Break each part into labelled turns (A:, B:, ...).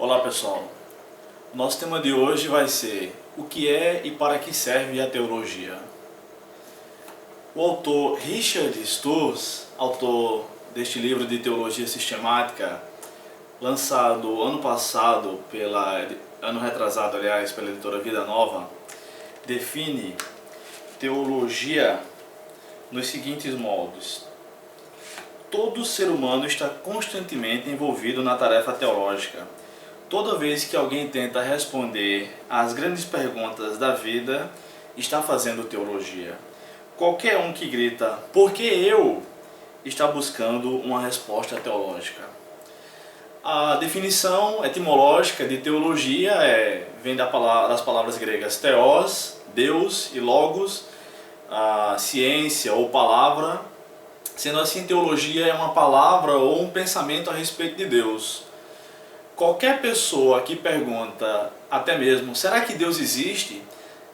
A: Olá pessoal, nosso tema de hoje vai ser o que é e para que serve a teologia. O autor Richard Sturz, autor deste livro de teologia sistemática, lançado ano passado, ano retrasado aliás, pela editora Vida Nova, define teologia nos seguintes modos. Todo ser humano está constantemente envolvido na tarefa teológica. Toda vez que alguém tenta responder às grandes perguntas da vida, está fazendo teologia. Qualquer um que grita, "por que eu?", está buscando uma resposta teológica. A definição etimológica de teologia vem das palavras gregas theos, Deus, e logos, a ciência ou palavra. Sendo assim, teologia é uma palavra ou um pensamento a respeito de Deus. Qualquer pessoa que pergunta, até mesmo, será que Deus existe?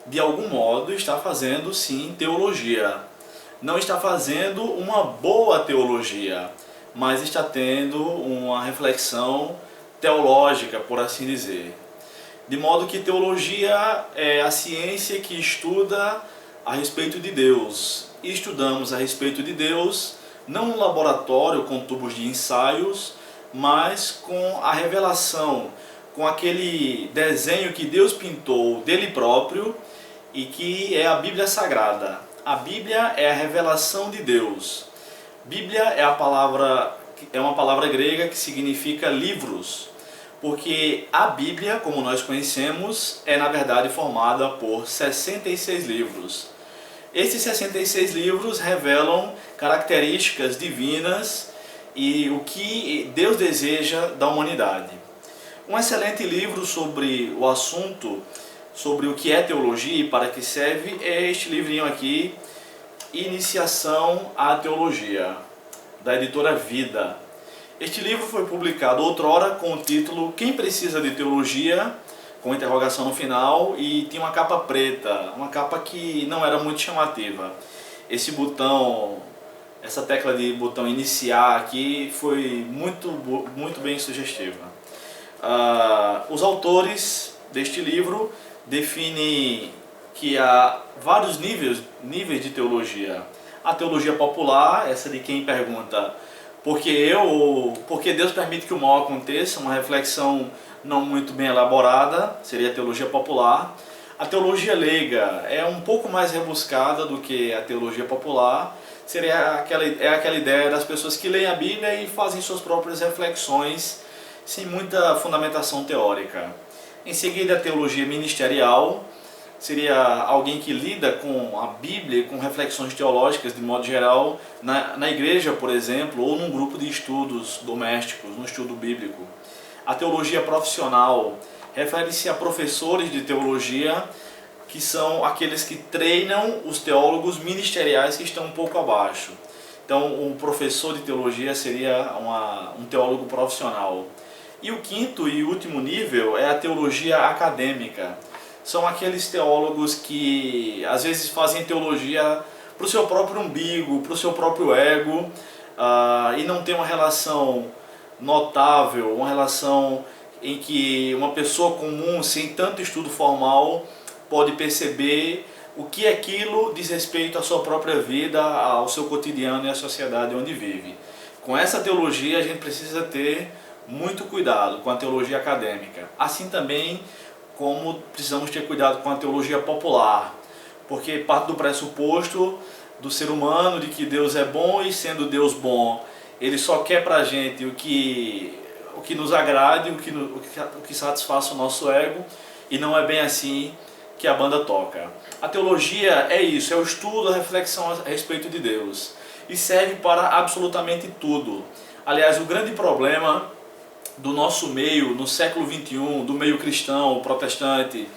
A: De algum modo está fazendo sim teologia. Não está fazendo uma boa teologia, mas está tendo uma reflexão teológica, por assim dizer. De modo que teologia é a ciência que estuda a respeito de Deus. E estudamos a respeito de Deus, não no laboratório com tubos de ensaios, mas com a revelação, com aquele desenho que Deus pintou dele próprio e que é a Bíblia Sagrada. A Bíblia é a revelação de Deus. Bíblia é uma palavra grega que significa livros, porque a Bíblia, como nós conhecemos, é na verdade formada por 66 livros. Esses 66 livros revelam características divinas e o que Deus deseja da humanidade. Um excelente livro sobre o assunto, sobre o que é teologia e para que serve, é este livrinho aqui, Iniciação à Teologia, da editora Vida. Este livro foi publicado outrora com o título Quem Precisa de Teologia?, com interrogação no final, e tinha uma capa preta, uma capa que não era muito chamativa. Esse botão, essa tecla de botão iniciar aqui foi muito bem sugestiva. Os autores deste livro definem que há vários níveis de teologia. A teologia popular, essa de quem pergunta por que Deus permite que o mal aconteça, uma reflexão não muito bem elaborada, seria a teologia popular. A teologia leiga é um pouco mais rebuscada do que a teologia popular, aquela ideia das pessoas que leem a Bíblia e fazem suas próprias reflexões sem muita fundamentação teórica. Em seguida, a teologia ministerial seria alguém que lida com a Bíblia e com reflexões teológicas de modo geral na igreja, por exemplo, ou num grupo de estudos domésticos, no estudo bíblico. A teologia profissional refere-se a professores de teologia, que são aqueles que treinam os teólogos ministeriais que estão um pouco abaixo. Então, um professor de teologia seria um teólogo profissional. E o quinto e último nível é a teologia acadêmica. São aqueles teólogos que às vezes fazem teologia para o seu próprio umbigo, para o seu próprio ego, e não tem uma relação notável, uma relação em que uma pessoa comum, sem tanto estudo formal, pode perceber o que aquilo diz respeito à sua própria vida, ao seu cotidiano e à sociedade onde vive. Com essa teologia a gente precisa ter muito cuidado com a teologia acadêmica. Assim também como precisamos ter cuidado com a teologia popular, porque parte do pressuposto do ser humano de que Deus é bom, e sendo Deus bom, Ele só quer pra gente o que nos agrade, o que satisfaça o nosso ego, e não é bem assim que a banda toca. A teologia é isso, é o estudo, a reflexão a respeito de Deus, e serve para absolutamente tudo. Aliás, o grande problema do nosso meio, no século XXI, do meio cristão, protestante,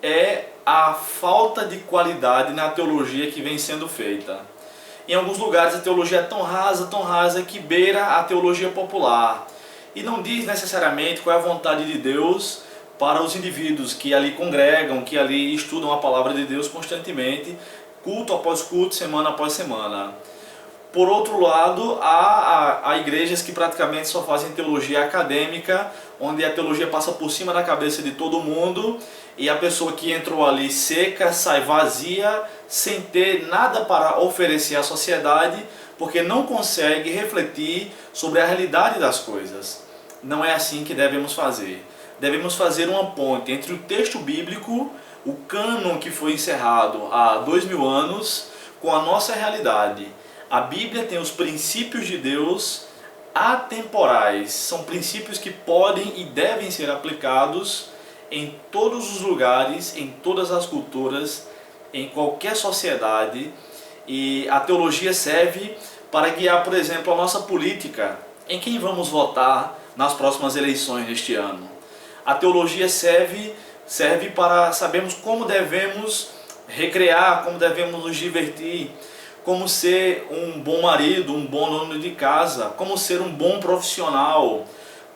A: é a falta de qualidade na teologia que vem sendo feita. Em alguns lugares a teologia é tão rasa que beira a teologia popular e não diz necessariamente qual é a vontade de Deus para os indivíduos que ali congregam, que ali estudam a palavra de Deus constantemente, culto após culto, semana após semana. Por outro lado, há igrejas que praticamente só fazem teologia acadêmica, onde a teologia passa por cima da cabeça de todo mundo e a pessoa que entrou ali seca sai vazia, sem ter nada para oferecer à sociedade, porque não consegue refletir sobre a realidade das coisas. Não é assim que devemos fazer. Devemos fazer uma ponte entre o texto bíblico, o cânon que foi encerrado há 2000 anos, com a nossa realidade. A Bíblia tem os princípios de Deus atemporais. São princípios que podem e devem ser aplicados em todos os lugares, em todas as culturas, em qualquer sociedade. E a teologia serve para guiar, por exemplo, a nossa política. Em quem vamos votar nas próximas eleições deste ano? A teologia serve para sabermos como devemos recrear, como devemos nos divertir, como ser um bom marido, um bom dono de casa, como ser um bom profissional,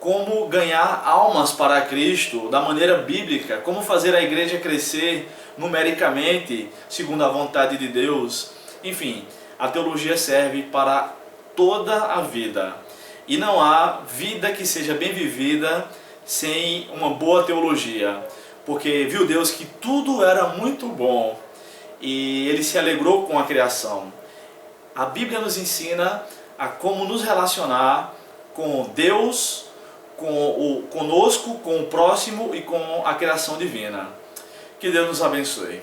A: como ganhar almas para Cristo da maneira bíblica, como fazer a igreja crescer numericamente, segundo a vontade de Deus. Enfim, a teologia serve para toda a vida. E não há vida que seja bem vivida sem uma boa teologia. Porque viu Deus que tudo era muito bom e Ele se alegrou com a criação. A Bíblia nos ensina a como nos relacionar com Deus, conosco, com o próximo e com a criação divina. Que Deus nos abençoe.